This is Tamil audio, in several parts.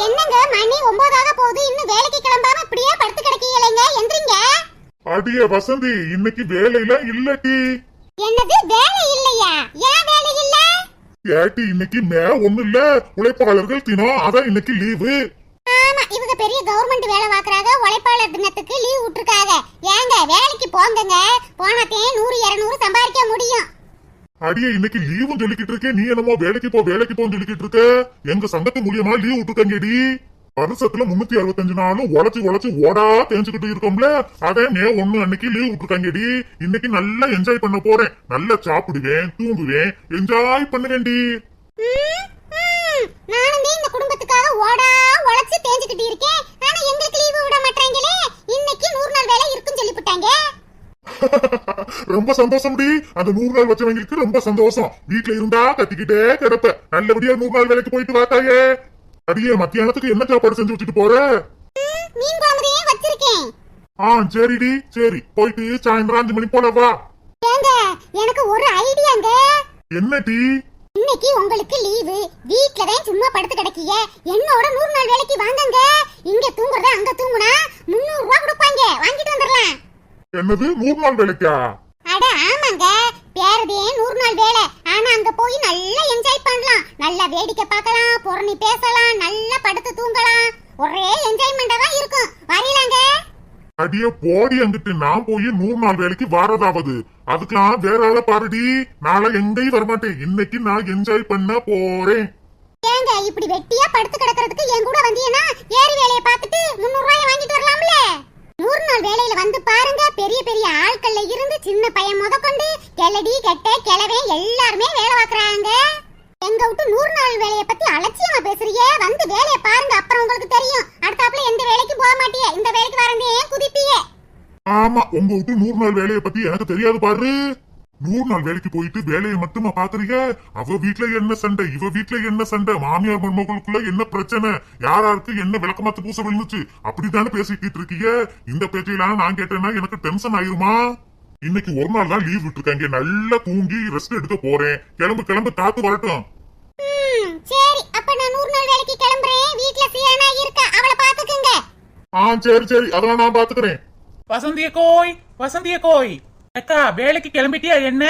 என்னங்க மணி 9 போகுது, இன்னும் வேலைக்கு கிளம்பாம இப்படியே படுத்து கிடக்கீங்களேங்க, எந்திரிங்க. அடியே வசந்தி, இன்னைக்கு வேலையில இல்லடி. என்னது வேலை இல்லையா? ஏன் வேலை இல்ல? ஏட்டி இன்னைக்கு ஒண்ணு இல்ல, உழைப்பாளர்கள் தினம், அதான் இன்னைக்கு லீவு. ஆமா, இவங்க பெரிய கவர்மெண்ட் வேலை பாக்குறாங்க, உழைப்பாளர் தினத்துக்கு லீவ் விட்டுருக்காங்க. ஏங்க வேலைக்கு போங்கங்க, போனாதே 100-200 சம்பாதிக்க முடியும். அடியே இன்னைக்கு லீவும் சொல்லிக்கிட்டு இருக்கேன், நீ என்னமோ வேலைக்கு போன்னு சொல்லிக்கிட்டு இருக்க. எங்க சங்கத்து மூலியமா லீவ் விட்டுருக்கங்கடி. வருஷத்துல 365 நாளும் உழைச்சு ஓடா தேஞ்சுக்கிட்டு இருக்கோம்ல, அதே 1 அன்னைக்கு லீவ் விட்டுருக்காங்கடி. இன்னைக்கு நல்லா என்ஜாய் பண்ண போறேன், நல்லா சாப்பிடுவேன், தூங்குவேன், என்ஜாய் பண்ணுவேன்டி. நானும் இந்த குடும்பத்துக்காக ஓடா உழைச்சு தேஞ்சுக்கிட்டு இருக்கேன். ஆனா எங்களுக்கு லீவு விட மாட்டாங்களே. இன்னைக்கு 100 நாள் வேலை இருக்குன்னு சொல்லிவிட்டாங்க. ரொம்ப சந்தோஷம்டி. அந்த 100 நாள் வச்சவங்களுக்கு ரொம்ப சந்தோஷம். வீட்டுல இருந்தா கத்திக்கிட்டே கிடப்ப, நல்லபடியா 100 நாள் வேலைக்கு போயிட்டு வாத்தாயே. அடியே மத்தியானத்துக்கு என்ன சாப்பாடு செஞ்சு வச்சுட்டு போற? மீன் குழம்பு வச்சிருக்கேன். சரிடி, சரி, போயிட்டு சாயந்தரம் 5 மணி போல வா. ஏங்க எனக்கு ஒரு ஐடியாங்க. என்ன டி? இன்னைக்கு உங்களுக்கு லீவு, வீட்ல தான் சும்மா படுத்து கிடக்கீங்க. என்னோட 100 நாள் வேலைக்கு வாங்கங்க. இங்க தூங்குறத அங்க தூங்குனா 300 ரூபாய் கொடுப்பாங்க, வாங்கிட்டு வந்துடலாம். என்னது 100 நாள் வேலைக்கா? அட ஆமாங்க, பேரதே 100 நாள் வேலை. ஆனா அங்க போய் நல்லா என்ஜாய் பண்ணலாம், நல்லா வேடிக்கை பார்க்கலாம், புரணி பேசலாம், நல்லா படுத்து தூங்கலாம். ஒரே என்ஜாய்மெண்டா தான் இருக்கும். வரீங்களாங்க? அடியே போடி, அங்கிட்டு நான் போய் 100 நாள் வேலைக்கு வாரதாவது. அதுக்கெல்லாம் வேற ஆள பாருடி. நாளை எங்கேயும் வரமாட்டேன், இன்னைக்கு நான் என்ஜாய் பண்ண போறேன். ஏங்க இப்படி வெட்டியா படுத்து கிடக்கிறதுக்கு என் கூட வந்தீங்கன்னா ஏறி வேலையை பார்த்துட்டு 300 ரூபாய் வாங்கிட்டு வரலாம்ல. 100 நாள் வேலையில வந்து பாருங்க, பெரிய பெரிய ஆட்கள்ல இருந்து சின்ன பையன் முதற்கொண்டு கிளடி கெட்ட கிளவே எல்லாருமே வேலை பார்க்கறாங்க. எங்க விட்டு 100 நாள் வேலையை பத்தி அலட்சியமா பேசுறீங்க. வந்து வேலையை பாருங்க, அப்புறம் உங்களுக்கு தெரியும். அடுத்தாப்புல எந்த வேலைக்கு போக மாட்டீங்க, இந்த வேலைக்கு வரந்தே குதிப்பீங்க. ஆமா, உங்க விட்டு 100 நாள் வேலையை பத்தி எனக்கு தெரியாது பாரு. 100 நாள் வேலைக்கு போயிட்டு வேலையை மட்டுமா பாக்குறீங்க? அவ வீட்டுல என்ன சண்டை, இவ வீட்டுல என்ன சண்டை, மாமியார் மருமகளுக்குள்ள என்ன பிரச்சனை, யாராருக்கு என்ன விளக்கமாத்து பூச விழுந்துச்சு, அப்படித்தானே பேசிக்கிட்டு இருக்கீங்க. இந்த பேச்சையெல்லாம் நான் கேட்டேன்னா எனக்கு டென்ஷன் ஆயிருமா? இன்னைக்கு ஒரு நாள் தான் லீவ் விட்டுருக்காங்க, நல்லா தூங்கி ரெஸ்ட் எடுக்க போறேன். கிளம்பு காத்து வரட்டும். சரி, அப்ப நான் 100 நாள் வேலைக்கு கிளம்புறேன். வீட்டுல சியானா இருக்கா, அவளை பாத்துக்குங்க. சரி, அதெல்லாம் நான் பாத்துக்கிறேன். வசந்திய கோய் அக்கா, வேலைக்கு கிளம்பிட்டியா? என்ன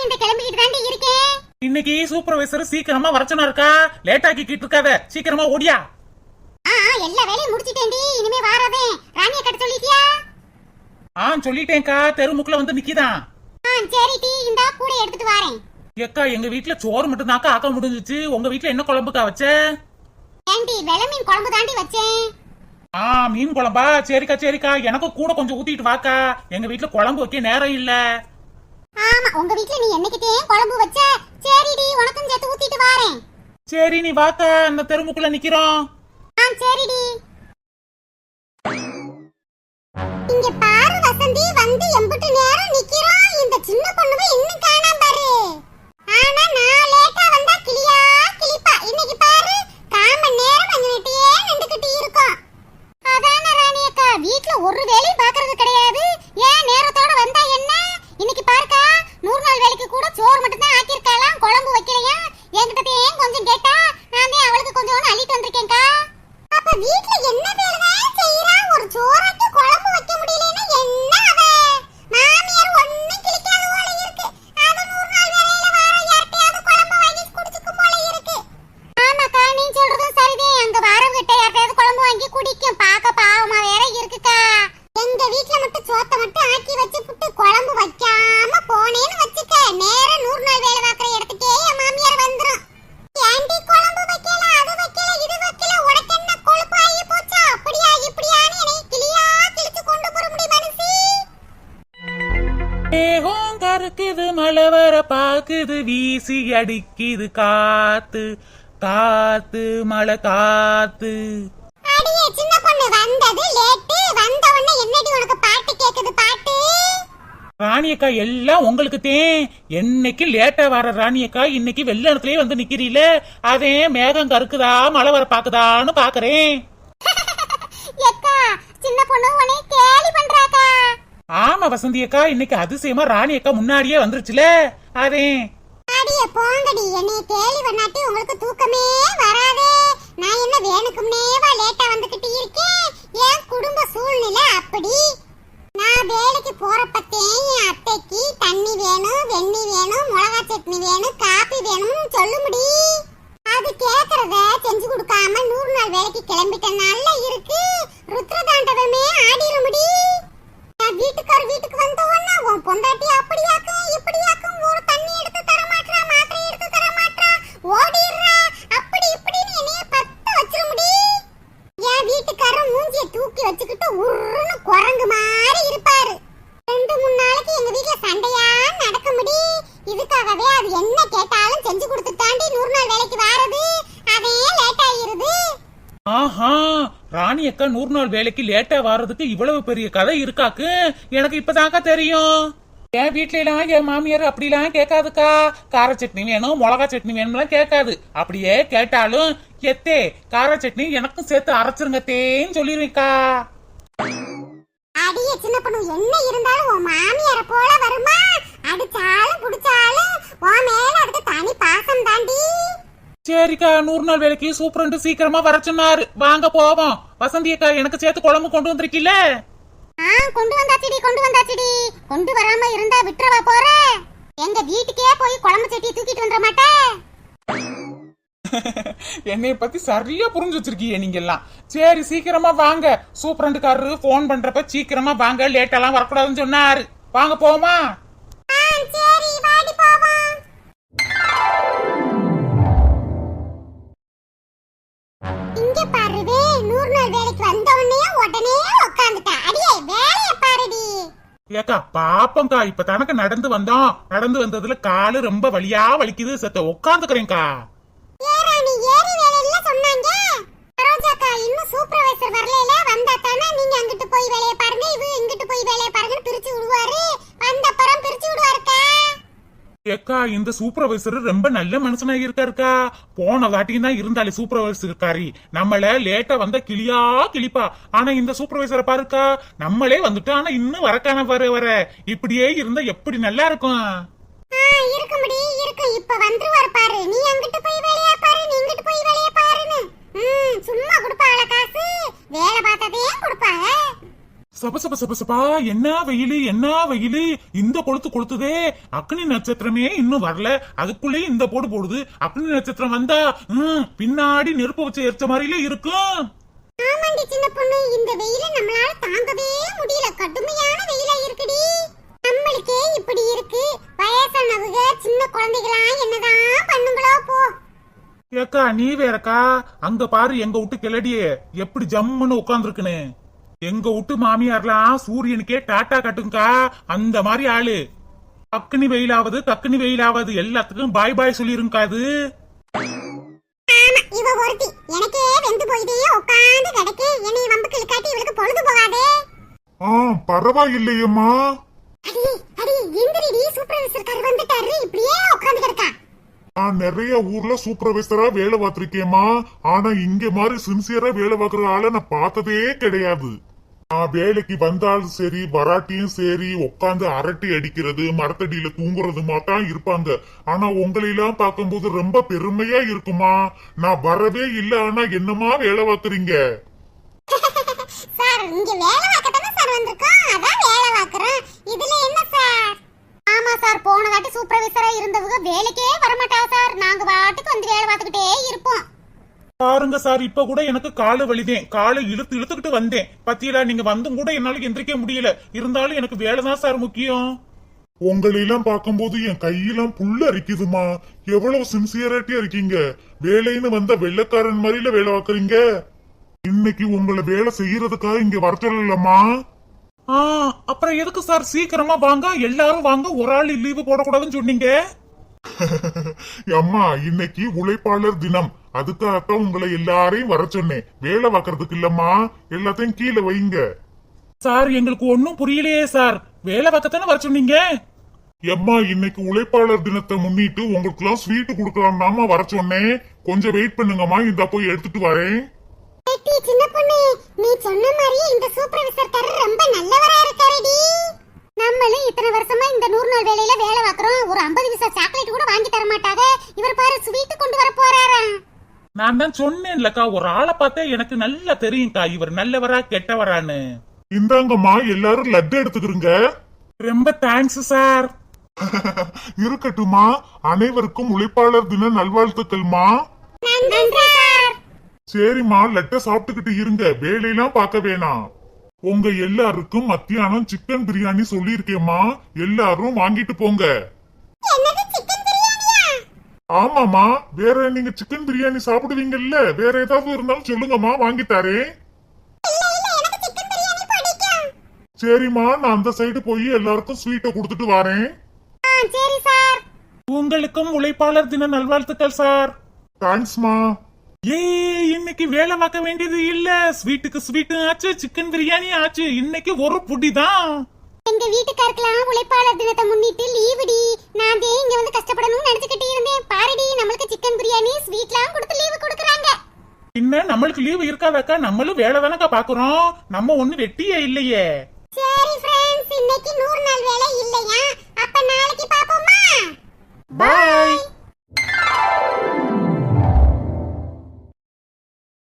இந்த கிளம்பிக்கிட்டு தாண்டி இருக்கேன். இன்னைக்கு சூப்பர்வைசர் சீக்கிரமா வரச்சனா இருக்கா, லேட் ஆக்கிட்டு இருக்காத, சீக்கிரமா ஓடியா. எல்லா வேலையும் முடிச்சிட்டேன்டி, இனிமே வாரதே. ராணிய கட்ட சொல்லிட்டியா? சொல்லிட்டேன்க்கா, தெருமுக்குல வந்து நிக்கிதான். சரி டி, இந்த கூட எடுத்துட்டு வரேன். ஏக்கா, எங்க வீட்டுல சோறு மட்டும் தாக்கா ஆக்க முடிஞ்சிச்சு. உங்க வீட்டுல என்ன குழம்புக்கா வச்ச? ஏண்டி வெள்ளை மீன் குழம்பு தாண்டி வச்சேன். மீன் குழம்பா? சரிக்கா, எனக்கு கூட கொஞ்சம் ஊத்திட்டு வாக்கா, எங்க வீட்டுல குழம்பு வைக்க நேரம் இல்ல. ஆமா, உங்க வீட்டுல நீ என்னைக்கிட்டே குழம்பு வச்ச. சரிடி, உனக்கும் சேர்த்து ஊத்திட்டு வரேன். சரி, நீ வாக்கா, அந்த தெருமுக்குள்ள நிக்கிறோம். சரிடி. இங்க பாரு வசந்தி, வந்து எம்புட்டு நேரம் நிக்கிறோம். இந்த சின்ன பொண்ணுவே இன்னும் காணாம பாரு. ஆனா நான் லேட்டா வந்தா கிளிப்பா. இன்னைக்கு பாரு, 1/4 மணி நேரம் வந்துட்டே நின்னுக்கிட்டு இருக்கோம். அதான ராணி அக்கா, வீட்ல ஒரு வேலையும் பாக்குறது கிடையாது. ஏன் நேரத்தோட வந்தா என்ன? இன்னைக்கு பாருக்கா, 100 நாள் வேலைக்கு கூட சோறு மட்டும் தான் ஆக்கிருக்கலாம், குழம்பு வைக்கலையா. என்கிட்ட கொஞ்சம் கேட்டா நான் அவளுக்கு கொஞ்சம் அள்ளிட்டு வந்திருக்கேன்க்கா. அப்ப வீட்ல என்ன வேலை செய்யறா? ஒரு சோறாக்கி குழம்பு வைக்க முடியலன்னா என்ன அவ? மாமியார் ஒண்ணும் கிளிக்காத போல இருக்கு. அது 100 நாள் வேலையில வர யார்ட்டையாவது குழம்பு வாங்கி குடிச்சுக்கும் போல இருக்கு. ஆமாக்கா, நீ சொல்றதும் சரிதான். அங்க வரவங்கிட்ட யார்ட்டையாவது குழம்பு வாங்கி குடிக்கும். பார்க்க பாவமா வேற இருக்குக்கா. எங்க வீட்ல மட்டும் சோத்தை மட்டும் ஆக்கி வச்சு புட்டு குழம்பு வைக்காம போனேன்னு வச்சுக்க, நேரா 100 நாள் வேலை பார்க்குற இடத்துக்கே என் மாமியார் வந்துரும். ஏண்டி குழம்பு வைக்கல, அது வைக்கல, இது வைக்கல, உனக்கு என்ன கொழுப்பு ஆகி போச்சா? அப்படியா இப்படியான்னு என்னை கிளியா கிழிச்சு கொண்டு போற முடியும் மனுஷி. மேகம் கருக்குது, மழை வர பாக்குது, வீசி அடிக்குது காத்து, மழை காத்து. அடியே சின்ன பொண்ணு, வந்தது லேட்டு. வந்த உடனே என்னடி உனக்கு பாட்டு கேக்குது? பாட்டு ராணியக்கா, எல்லாம் உங்களுக்கு தேன். என்னைக்கு லேட்டா வர ராணியக்கா, இன்னைக்கு வெள்ளத்திலே வந்து நிக்கிறீல, அதே மேகம் கருக்குதா மழை வர பாக்குதான்னு பாக்குறேன். ஏக்கா, சின்ன பொண்ணு உன்னை கேலி பண்றாக்கா. ஆமா வசந்தியக்கா, இன்னைக்கு அதிசயமா ராணியக்கா முன்னாடியே வந்துருச்சுல, அதே. அடியே போங்கடி, என்னை கேலி பண்ணாட்டி உங்களுக்கு தூக்கமே வராதே. நான் என்ன வேணும் வேணுக்கும்னேவா லேட்டா வந்துகிட்டு இருக்கேன். என் குடும்ப சூழ்நிலை அப்படி. நான் வேலைக்கு போறப்பத்தே என் அத்தைக்கு தண்ணி வேணும், வெண்ணி வேணும், மிளகா சட்னி வேணும், காபி வேணும்னு சொல்லு முடி. அது கேக்குறத செஞ்சு கொடுக்காம 100 நாள் வேலைக்கு கிளம்பிட்ட நல்ல இருக்கு. ருத்ரதாண்டவமே ஆடிர முடி. நான் வீட்டுக்கு வந்த உடனே உன் பொண்டாட்டி அப்படியாக்கும் இப்படியாக்கும், ஒரு தண்ணி எடுத்து தர மாட்டா, மாத்திரை எடுத்து தர மாட்டா, ஓடிடுறா, அப்படி இப்படின்னு என்னைய பத்த வச்சிர முடி. என் வீட்டுக்காரர் மூஞ்சிய தூக்கி வச்சுக்கிட்டு உருன்னு குரங்கு மாதிரி இருப்பாரு. 2-3 நாளைக்கு எங்க வீட்டுல சண்டையா நடக்க முடி. இதுக்காகவே அது என்ன கேட்டாலும் செஞ்சு கொடுத்து தாண்டி 100 நாள் வேலைக்கு வாரது. அதே லேட் ஆயிருது. ஆஹா, ராணி அக்கா 100 நாள் வேலைக்கு லேட்டா வர்றதுக்கு இவ்வளவு பெரிய கதை இருக்காக்கு எனக்கு இப்பதாக்கா தெரியும். என் வீட்லாம் என் மாமியார் அப்படிலாம் கேட்காதுக்கா. கார சட்னி வேணும், மிளகா சட்னி வேணும்லாம் கேட்காது. அப்படியே கேட்டாலும் எத்தே கார சட்னி எனக்கும் சேர்த்து அரைச்சிருங்க தேன்னு சொல்லிருக்கா. அடிய சின்ன பொண்ணு, என்ன இருந்தாலும் உன் மாமியார போல வருமா? அடிச்சாலும் புடிச்சாலும் உன் மேல அதுக்கு தனி பாசம் தாண்டி. சரிக்கா, 100 நாள் வேலைக்கு சூப்பரண்டு சீக்கிரமா வர சொன்னாரு. வாங்க போவோம். வசந்தி அக்கா எனக்கு சேர்த்து குழம்பு கொண்டு வந்திருக்கீல? கொண்டு வந்தாச்சிடி. கொண்டு வராம இருந்தா விட்டுறவா போற? எங்க வீட்டுக்கே போய் குழம்பு சட்டியை தூக்கிட்டு வந்துட மாட்டேன். என்னைய பத்தி சரியா புரிஞ்சு வச்சிருக்கீங்க நீங்க எல்லாம். சரி சீக்கிரமா வாங்க. சூப்பரண்டுக்காரரு போன் பண்றப்ப சீக்கிரமா வாங்க, லேட்டெல்லாம் வரக்கூடாதுன்னு சொன்னாரு. வாங்க போமா. சரி வாடி போவோம். இங்க பாருவே, 100 நாள் வேலைக்கு வந்த உடனே உட்காந்துட்டா. அடியே வேலைய பாருடி. ஏக்கா பாப்பங்கா, இப்ப தனக்கு நடந்து வந்தோம். நடந்து வந்ததுல காலு ரொம்ப வலியா வலிக்குது. சத்த உட்காந்துக்கிறேன்க்கா. ஏறானி ஏறி வேலையில சொன்னாங்க. ரோஜாக்கா இன்னும் சூப்பர்வைசர் வரலையில, வந்தா தானே நீங்க அங்கிட்டு போய் வேலைய பாருங்க, இவ இங்கிட்டு போய் வேலைய பாருங்கன்னு பிரிச்சு விடுவாரு. வந்த பரம் பிரிச்சு விடுவாருக்கா. ஏக்கா இந்த சூப்பர்வைசர் ரொம்ப நல்ல மனுஷனா இருக்காருக்கா. போன வாட்டியும் தான் இருந்தாலே சூப்பர்வைசர் இருக்காரு. நம்மள லேட்டா வந்தா கிளியா கிளிப்பா. ஆனா இந்த சூப்பர்வைசரை பாருக்கா, நம்மளே வந்துட்டோம் ஆனா இன்னும் வரக்கான வர இப்படியே இருந்தா எப்படி நல்லா இருக்கும். இருக்க முடியும் இருக்கு. இப்ப வந்துருவாரு பாரு. நீ அங்கிட்டு போய் வேலைய பாரு, நீ இங்கிட்டு போய் வேலைய பாருன்னு. சும்மா கொடுப்பாள காசு, வேலை பார்த்ததே கொடுப்பாங்க. சபசபா என்ன வெயிலு என்ன வெயிலு. இந்த கொளுத்து கொளுத்துதே. அக்னி நட்சத்திரமே இன்னும் வரல, அதுக்குள்ளேயே இந்த போடு போடுது. அக்னி நட்சத்திரம் வந்தா பின்னாடி நெருப்பு வச்சு எரிச்ச மாதிரில இருக்கும். ஆமாண்டி சின்ன பொண்ணு, இந்த வெயில நம்மளால தாங்கவே முடியல. கடுமையான வெயிலா இருக்குடி. நம்மளுக்கே இப்படி இருக்கு, வயசானவங்க சின்ன குழந்தைகளா என்னதான் பண்ணுங்களோ போ. ஏக்கா நீ வேறக்கா, அங்க பாரு எங்க விட்டு கிளடியே எப்படி ஜம்முன்னு உட்கார்ந்துருக்குன்னு. எங்க விட்டு மாமியார்லாம் சூரியனுக்கே டாட்டா கட்டுங்கக்கா. அந்த மாதிரி ஆளு. அக்னி வெயிலாவது கக்னி வெயிலாவது எல்லாத்துக்கும் பாய் பாய் சொல்லிருக்காது. இவ ஒருத்தி எனக்கே வெந்து போயிட்டே உட்கார்ந்து கிடக்கு. என்னை வம்புக்கு காட்டி இவளுக்கு பொழுது போகாதே. பரவாயில்லையம்மா. அடி இந்திரிடி, சூப்பர்வைசர் கார் வந்துட்டாரு. இப்படியே உட்கார்ந்து கிடக்கா. நான் நிறைய ஊர்ல சூப்பர்வைசரா வேலை பார்த்திருக்கேம்மா. ஆனா இங்க மாதிரி சின்சியரா வேலை பார்க்கற ஆளை நான் பார்த்ததே கிடையாது. நான் வேலைக்கு வந்தாலும் சரி வராட்டியும் சரி உட்காந்து அரட்டி அடிக்கிறது, மரத்தடியில தூங்குறதுமா தான் இருப்பாங்க. ஆனா உங்களையெல்லாம் பார்க்கும்போது ரொம்ப பெருமையா இருக்குமா. நான் வரவே இல்லை, ஆனா என்னமா வேலை பார்க்கறீங்க? சார் இங்க வேலை பார்க்கத்தானே சார் வந்திருக்கோம், அதான் வேலை பார்க்கறோம். இதுல என்ன சார்? ஆமா சார், போன வாட்டி சூப்பர்வைசரா இருந்தவங்க வேலைக்கே வரமாட்டாங்க சார். நாங்க வாட்டுக்கு வந்து வேலை பார்த்துக்கிட்டே இருப்போம். பாருங்க சார், இப்ப கூட எனக்கு காலு வலிதேன். காலை இழுத்துக்கிட்டு வந்தேன். பத்தியலா நீங்க வந்தும் கூட என்னால எந்திரிக்க முடியல. இருந்தாலும் எனக்கு வேலைதான் சார் முக்கியம். உங்களையெல்லாம் பார்க்கும்போது என் கையெல்லாம் புல்ல அரிக்குதுமா. எவ்வளவு சின்சியராட்டியா இருக்கீங்க. வேலைன்னு வந்த வெள்ளக்காரன் மாதிரில வேலை பார்க்கறீங்க. இன்னைக்கு உங்களை வேலை செய்யறதுக்காக இங்க வர சொல்லலம்மா. அப்புறம் எதுக்கு சார் சீக்கிரமா வாங்க, எல்லாரும் வாங்க, ஒரு ஆள் லீவு போடக்கூடாதுன்னு சொன்னீங்க. அம்மா இன்னைக்கு உழைப்பாளர் தினம், அதுக்காகத்தான் உங்களை எல்லாரையும் வர சொன்னேன். வேலை பார்க்கறதுக்கு இல்லம்மா, எல்லாத்தையும் கீழே வைங்க. சார் எங்களுக்கு ஒன்னும் புரியலையே சார், வேலை பார்க்கத்தானே வர சொன்னீங்க. எம்மா இன்னைக்கு உழைப்பாளர் தினத்தை முன்னிட்டு உங்களுக்கு எல்லாம் ஸ்வீட் கொடுக்கலாம்னாமா வர சொன்னேன். கொஞ்சம் வெயிட் பண்ணுங்கம்மா, இந்த போய் எடுத்துட்டு வரேன். சின்ன பொண்ணு, நீ சொன்ன மாதிரியே இந்த சூப்பர்வைசர் காரர் ரொம்ப நல்லவரா இருக்காருடி. நம்மளும் இத்தனை வருஷமா இந்த 100 நாள் வேலையில வேலை பார்க்கறோம். ஒரு 50 பைசா சாக்லேட் கூட வாங்கி தர மாட்டாங்க. இவர் பாரு ஸ்வீட் கொண்டு வர போறாராம். நான் தான் சொன்னேன்லக்கா, ஒரு ஆளை பார்த்தா எனக்கு நல்லா தெரியும்க்கா, இவர் நல்லவரா கெட்டவரான்னு. இந்தாங்கம்மா எல்லாரும் லட்டு எடுத்துக்கிறீங்க. ரொம்ப தேங்க்ஸ் சார். இருக்கட்டுமா. அனைவருக்கும் உழைப்பாளர் தின நல்வாழ்த்துக்கள்மா. சரிம்மா, லட்ட சாப்பிட்டுக்கிட்டு இருங்க, வேலையெல்லாம் பார்க்க வேணாம். உங்க எல்லாருக்கும் மத்தியானம் சிக்கன் பிரியாணி சொல்லியிருக்கேம்மா, எல்லாரும் வாங்கிட்டு போங்க. ஆமாமா, வேற நீங்க சிக்கன் பிரியாணி சாப்பிடுவீங்கல்ல, வேற ஏதாவது இருந்தாலும் சொல்லுங்கம்மா, வாங்கி தரேன். சரிம்மா, நான் அந்த சைடு போய் எல்லாருக்கும் ஸ்வீட்டை கொடுத்துட்டு வரேன். உங்களுக்கும் உழைப்பாளர் தின நல்வாழ்த்துக்கள் சார். தேங்க்ஸ்மா. இன்னைக்கு வேலை பார்க்க வேண்டியது இல்ல, ஸ்வீட்டுக்கு ஸ்வீட்டு ஆச்சு, சிக்கன் பிரியாணி ஆச்சு, இன்னைக்கு ஒரு புடிதான். எங்க வீட்டுக்காரக்கலாம் உழைப்பாளர் தினத்தை முன்னிட்டு லீவுடி. நான் இங்க வந்து கஷ்டப்படணும்னு நினைச்சுக்கிட்டே இருந்தேன். பாருடி, நம்மளுக்கு சிக்கன் பிரியாணி ஸ்வீட்லாம் கொடுத்து லீவு கொடுக்குறாங்க. இன்னும் நம்மளுக்கு லீவு இருக்காதாக்கா, நம்மளும் வேலை தானக்கா பாக்குறோம், நம்ம ஒண்ணு வெட்டியே இல்லையே. சரி ஃப்ரெண்ட்ஸ், இன்னைக்கு 100 நாள்